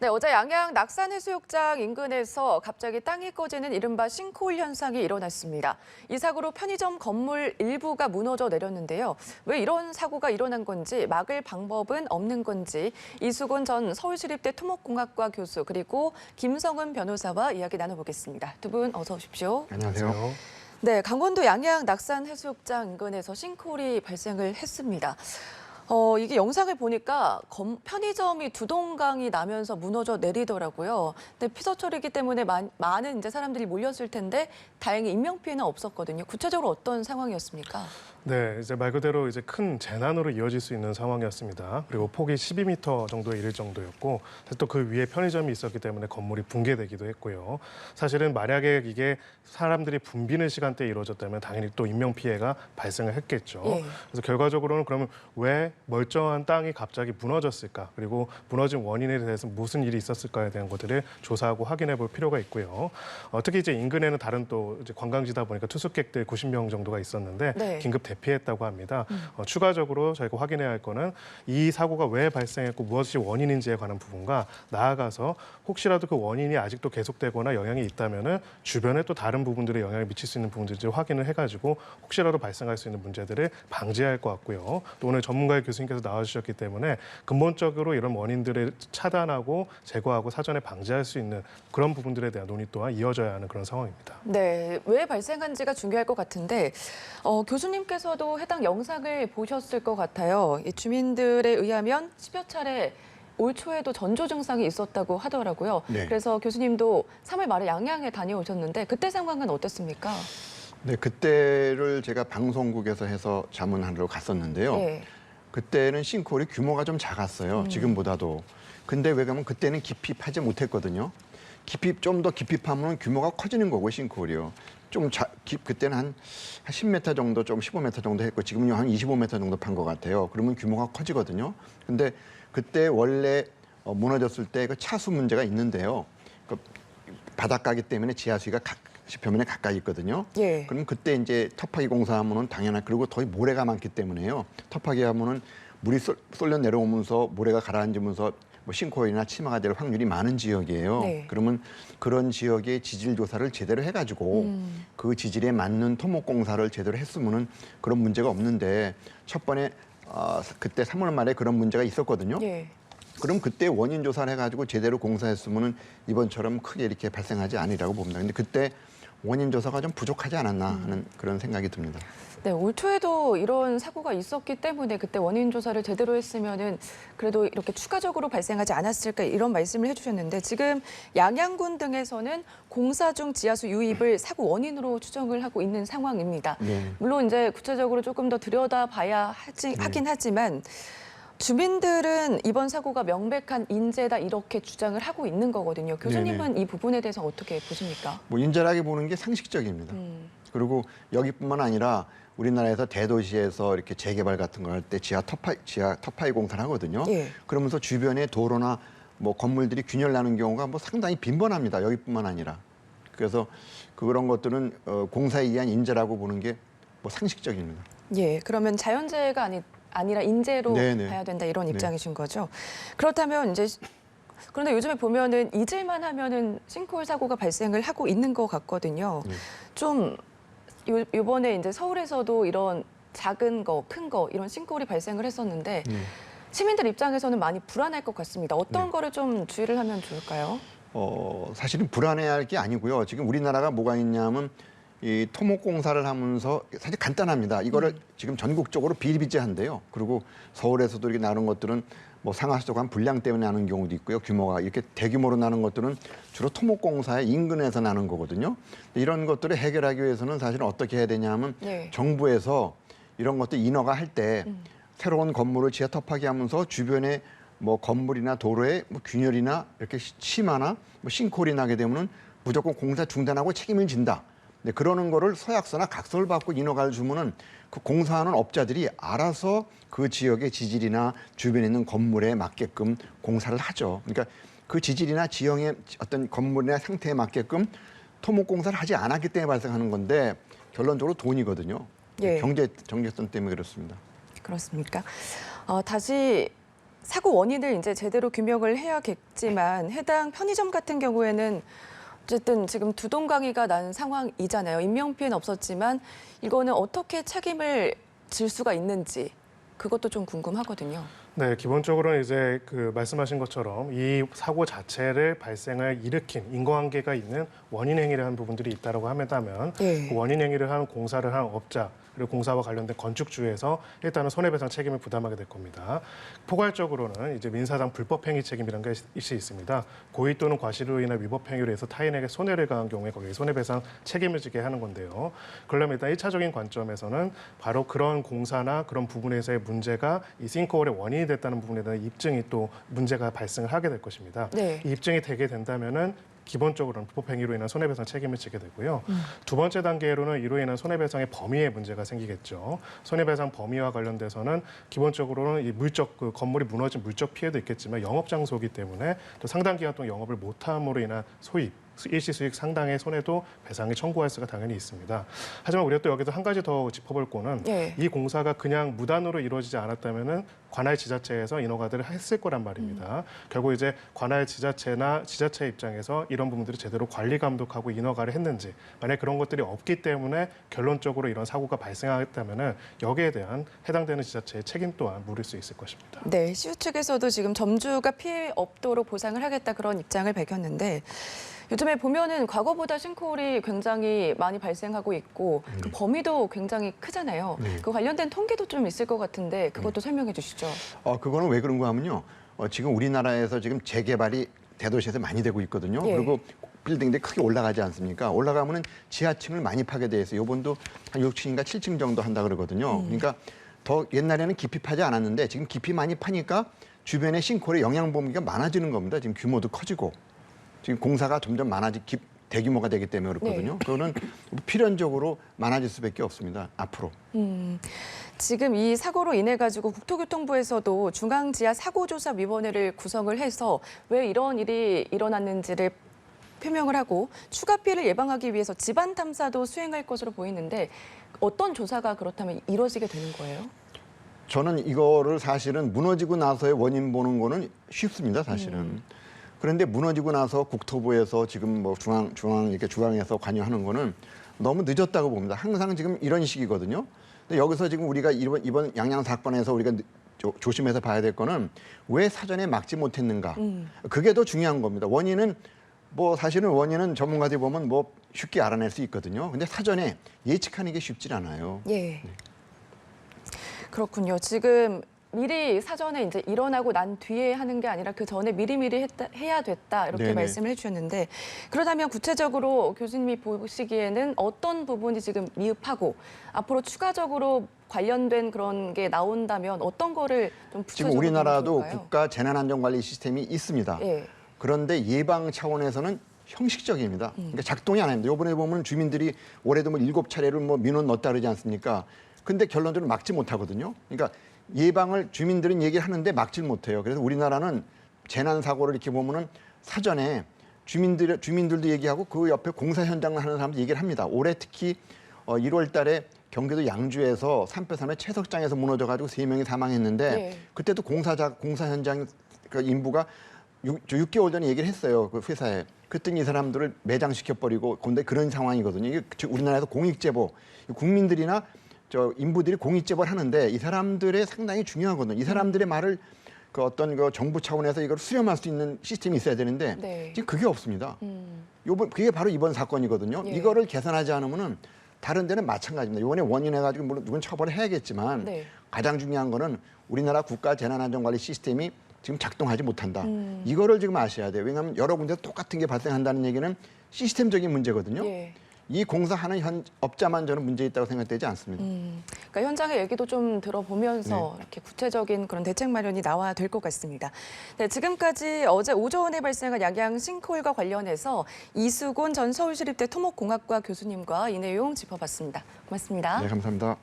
네, 어제 양양 낙산해수욕장 인근에서 갑자기 땅이 꺼지는 이른바 싱크홀 현상이 일어났습니다. 이 사고로 편의점 건물 일부가 무너져 내렸는데요. 왜 이런 사고가 일어난 건지, 막을 방법은 없는 건지 이수근 전 서울시립대 토목공학과 교수 그리고 김성은 변호사와 이야기 나눠보겠습니다. 두 분 어서 오십시오. 안녕하세요. 네, 강원도 양양 낙산해수욕장 인근에서 싱크홀이 발생을 했습니다. 이게 영상을 보니까 편의점이 두 동강이 나면서 무너져 내리더라고요. 근데 피서철이기 때문에 많은 이제 사람들이 몰렸을 텐데 다행히 인명피해는 없었거든요. 구체적으로 어떤 상황이었습니까? 네, 이제 말 그대로 이제 큰 재난으로 이어질 수 있는 상황이었습니다. 그리고 폭이 12m 정도에 이를 정도였고, 또 그 위에 편의점이 있었기 때문에 건물이 붕괴되기도 했고요. 사실은 만약에 이게 사람들이 붐비는 시간대에 이루어졌다면 당연히 또 인명 피해가 발생을 했겠죠. 예. 그래서 결과적으로는 그러면 왜 멀쩡한 땅이 갑자기 무너졌을까? 그리고 무너진 원인에 대해서 무슨 일이 있었을까에 대한 것들을 조사하고 확인해 볼 필요가 있고요. 특히 이제 인근에는 다른 또 이제 관광지다 보니까 투숙객들 90명 정도가 있었는데 네. 긴급 대피했다고 합니다. 추가적으로 저희가 확인해야 할 거는 이 사고가 왜 발생했고 무엇이 원인인지에 관한 부분과 나아가서 혹시라도 그 원인이 아직도 계속되거나 영향이 있다면은 주변에 또 다른 부분들에 영향을 미칠 수 있는 부분들을 확인을 해가지고 혹시라도 발생할 수 있는 문제들을 방지해야 할 것 같고요. 또 오늘 전문가의 교수님께서 나와주셨기 때문에 근본적으로 이런 원인들을 차단하고 제거하고 사전에 방지할 수 있는 그런 부분들에 대한 논의 또한 이어져야 하는 그런 상황입니다. 네, 왜 발생한지가 중요할 것 같은데 교수님께서도 해당 영상을 보셨을 것 같아요. 이 주민들에 의하면 10여 차례 올 초에도 전조 증상이 있었다고 하더라고요. 네. 그래서 교수님도 3월 말에 양양에 다녀오셨는데 그때 상황은 어땠습니까? 네, 그때를 제가 방송국에서 해서 자문하러 갔었는데요. 네. 그때는 싱크홀이 규모가 좀 작았어요. 지금보다도. 근데 왜 그러면 그때는 깊이 파지 못했거든요. 좀 더 깊이 파면 규모가 커지는 거고, 싱크홀이요. 그때는 한 10m 정도, 좀 15m 정도 했고, 지금은 한 25m 정도 판 것 같아요. 그러면 규모가 커지거든요. 근데 그때 원래 무너졌을 때 그 차수 문제가 있는데요. 그 바닷가기 때문에 지하수위가 표면에 가까이 있거든요. 예. 그럼 그때 이제 터파기 공사하면은 당연한, 그리고 거의 모래가 많기 때문에요. 터파기 하면은 물이 쏠려 내려오면서 모래가 가라앉으면서 뭐 싱크홀이나 치마가 될 확률이 많은 지역이에요. 네. 그러면 그런 지역의 지질 조사를 제대로 해가지고 그 지질에 맞는 토목 공사를 제대로 했으면은 그런 문제가 없는데 첫 번에 그때 3월 말에 그런 문제가 있었거든요. 예. 그럼 그때 원인 조사를 해가지고 제대로 공사했으면은 이번처럼 크게 이렇게 발생하지 않으리라고 봅니다. 근데 그때 원인 조사가 좀 부족하지 않았나 하는 그런 생각이 듭니다. 네, 올 초에도 이런 사고가 있었기 때문에 그때 원인 조사를 제대로 했으면은 그래도 이렇게 추가적으로 발생하지 않았을까 이런 말씀을 해주셨는데 지금 양양군 등에서는 공사 중 지하수 유입을 사고 원인으로 추정을 하고 있는 상황입니다. 네. 물론 이제 구체적으로 조금 더 들여다봐야 하긴 하지만 주민들은 이번 사고가 명백한 인재다 이렇게 주장을 하고 있는 거거든요. 교수님은 이 부분에 대해서 어떻게 보십니까? 뭐 인재라기 보는 게 상식적입니다. 그리고 여기뿐만 아니라 우리나라에서 대도시에서 이렇게 재개발 같은 거 할 때 지하 터파이 공사를 하거든요. 예. 그러면서 주변에 도로나 뭐 건물들이 균열 나는 경우가 뭐 상당히 빈번합니다. 여기뿐만 아니라. 그래서 그런 것들은 공사에 의한 인재라고 보는 게 뭐 상식적입니다. 예, 그러면 자연재해가 아니라 인재로 네네. 봐야 된다 이런 네. 입장이신 거죠. 그렇다면 이제 그런데 요즘에 보면은 잊을만 하면은 싱크홀 사고가 발생을 하고 있는 것 같거든요. 좀 이번에 이제 서울에서도 이런 작은 거, 큰 거 이런 싱크홀이 발생을 했었는데 시민들 입장에서는 많이 불안할 것 같습니다. 어떤 거를 좀 주의를 하면 좋을까요? 사실은 불안해할 게 아니고요. 지금 우리나라가 뭐가 있냐면 이 토목 공사를 하면서 사실 간단합니다. 이거를 지금 전국적으로 비일비재한데요. 그리고 서울에서도 이렇게 나는 것들은 뭐 상하수도관 불량 때문에 나는 경우도 있고요. 규모가 이렇게 대규모로 나는 것들은 주로 토목 공사의 인근에서 나는 거거든요. 이런 것들을 해결하기 위해서는 사실은 어떻게 해야 되냐면 네. 정부에서 이런 것들 인허가 할 때 새로운 건물을 지하 터파기 하면서 주변에 뭐 건물이나 도로에 뭐 균열이나 이렇게 치마나 뭐 싱크홀이 나게 되면은 무조건 공사 중단하고 책임을 진다. 네, 그러는 거를 서약서나 각서를 받고 인허가를 주면은 그 공사하는 업자들이 알아서 그 지역의 지질이나 주변에 있는 건물에 맞게끔 공사를 하죠. 그러니까 그 지질이나 지형의 어떤 건물이나 상태에 맞게끔 토목 공사를 하지 않았기 때문에 발생하는 건데 결론적으로 돈이거든요. 예. 정체성 때문에 그렇습니다. 그렇습니까? 다시 사고 원인을 이제 제대로 규명을 해야겠지만 해당 편의점 같은 경우에는 어쨌든 지금 두동강이가 난 상황이잖아요. 인명피해는 없었지만 이거는 어떻게 책임을 질 수가 있는지 그것도 좀 궁금하거든요. 네, 기본적으로는 이제 그 말씀하신 것처럼 이 사고 자체를 발생을 일으킨 인과관계가 있는 원인 행위를 한 부분들이 있다고 한다면 네. 그 원인 행위를 한 공사를 한 업자 그리고 공사와 관련된 건축주에서 일단은 손해배상 책임을 부담하게 될 겁니다. 포괄적으로는 이제 민사상 불법행위 책임이라는 게 있습니다. 고의 또는 과실로 인한 위법행위로 해서 타인에게 손해를 가한 경우에 거기에 손해배상 책임을 지게 하는 건데요. 그러면 일단 1차적인 관점에서는 바로 그런 공사나 그런 부분에서의 문제가 이 싱크홀의 원인이 됐다는 부분에 대한 입증이 또 문제가 발생을 하게 될 것입니다. 네. 이 입증이 되게 된다면은 기본적으로는 불법행위로 인한 손해배상 책임을 지게 되고요. 두 번째 단계로는 이로 인한 손해배상의 범위에 문제가 생기겠죠. 손해배상 범위와 관련돼서는 기본적으로는 이 물적 그 건물이 무너진 물적 피해도 있겠지만 영업 장소이기 때문에 또 상당 기간 동안 영업을 못함으로 인한 소입 일시 수익 상당의 손해도 배상이 청구할 수가 당연히 있습니다. 하지만 우리가 또 여기서 한 가지 더 짚어볼 거는 예. 이 공사가 그냥 무단으로 이루어지지 않았다면은 관할 지자체에서 인허가들을 했을 거란 말입니다. 결국 이제 관할 지자체나 지자체 입장에서 이런 부분들을 제대로 관리 감독하고 인허가를 했는지 만약 그런 것들이 없기 때문에 결론적으로 이런 사고가 발생했다면은 여기에 대한 해당되는 지자체의 책임 또한 물을 수 있을 것입니다. 네, 시우 측에서도 지금 점주가 피해 없도록 보상을 하겠다 그런 입장을 밝혔는데 요즘에 보면은 과거보다 싱크홀이 굉장히 많이 발생하고 있고 그 범위도 굉장히 크잖아요. 네. 그 관련된 통계도 좀 있을 것 같은데 그것도 설명해 주시죠. 그거는 왜 그런가 하면요. 지금 우리나라에서 지금 재개발이 대도시에서 많이 되고 있거든요. 예. 그리고 빌딩들이 크게 올라가지 않습니까? 올라가면은 지하층을 많이 파게 돼 있어요. 요번도 한 6층인가 7층 정도 한다 그러거든요. 그러니까 더 옛날에는 깊이 파지 않았는데 지금 깊이 많이 파니까 주변에 싱크홀의 영향 범위가 많아지는 겁니다. 지금 규모도 커지고 지금 공사가 점점 대규모가 되기 때문에 그렇거든요. 네. 그거는 필연적으로 많아질 수밖에 없습니다. 앞으로. 지금 이 사고로 인해 가지고 국토교통부에서도 중앙지하사고조사위원회를 구성을 해서 왜 이런 일이 일어났는지를 표명을 하고 추가 피해를 예방하기 위해서 집안 탐사도 수행할 것으로 보이는데 어떤 조사가 그렇다면 이루어지게 되는 거예요? 저는 이거를 사실은 무너지고 나서의 원인 보는 거는 쉽습니다, 사실은. 그런데 무너지고 나서 국토부에서 지금 뭐 중앙에서 관여하는 거는 너무 늦었다고 봅니다. 항상 지금 이런 식이거든요. 근데 여기서 지금 우리가 이번 양양 사건에서 우리가 조심해서 봐야 될 거는 왜 사전에 막지 못했는가. 그게 더 중요한 겁니다. 원인은 사실은 원인은 전문가들이 보면 쉽게 알아낼 수 있거든요. 근데 사전에 예측하는 게 쉽지 않아요. 예. 그렇군요. 지금 미리 사전에 이제 일어나고 난 뒤에 하는 게 아니라 그 전에 미리미리 해야 됐다 이렇게 네네. 말씀을 해주셨는데 그렇다면 구체적으로 교수님이 보시기에는 어떤 부분이 지금 미흡하고 앞으로 추가적으로 관련된 그런 게 나온다면 어떤 거를 좀 구체적으로 지금 우리나라도 보면 좋을까요? 국가 재난안전관리 시스템이 있습니다. 예. 그런데 예방 차원에서는 형식적입니다. 그러니까 작동이 안 합니다. 이번에 보면 주민들이 올해도 7차례를 민원 넣었다 그러지 않습니까? 근데 결론적으로 막지 못하거든요. 그러니까 예방을 주민들은 얘기를 하는데 막질 못해요. 그래서 우리나라는 재난 사고를 이렇게 보면은 사전에 주민들도 얘기하고 그 옆에 공사 현장을 하는 사람도 얘기를 합니다. 올해 특히 1월 달에 경기도 양주에서 3.3의 채석장에서 무너져가지고 3명이 사망했는데 네. 그때도 공사 현장 그 인부가 6개월 전에 얘기를 했어요. 그 회사에. 그랬더니 이 사람들을 매장시켜버리고 근데 그런 상황이거든요. 이게 우리나라에서 공익제보, 국민들이나 인부들이 공익제보를 하는데 이 사람들의 상당히 중요하거든요. 이 사람들의 말을 그 어떤 그 정부 차원에서 이걸 수렴할 수 있는 시스템이 있어야 되는데 네. 지금 그게 없습니다. 그게 바로 이번 사건이거든요. 예. 이거를 개선하지 않으면은 다른 데는 마찬가지입니다. 이번에 원인해가지고 물론 누군 처벌을 해야겠지만 네. 가장 중요한 거는 우리나라 국가 재난안전관리 시스템이 지금 작동하지 못한다. 이거를 지금 아셔야 돼요. 왜냐하면 여러 군데서 똑같은 게 발생한다는 얘기는 시스템적인 문제거든요. 예. 이 공사하는 업자만 저는 문제 있다고 생각되지 않습니다. 그러니까 현장의 얘기도 좀 들어보면서 이렇게 구체적인 그런 대책 마련이 나와야 될 것 같습니다. 네, 지금까지 어제 오전에 발생한 양양 싱크홀과 관련해서 이수곤 전 서울시립대 토목공학과 교수님과 이 내용 짚어봤습니다. 고맙습니다. 네, 감사합니다.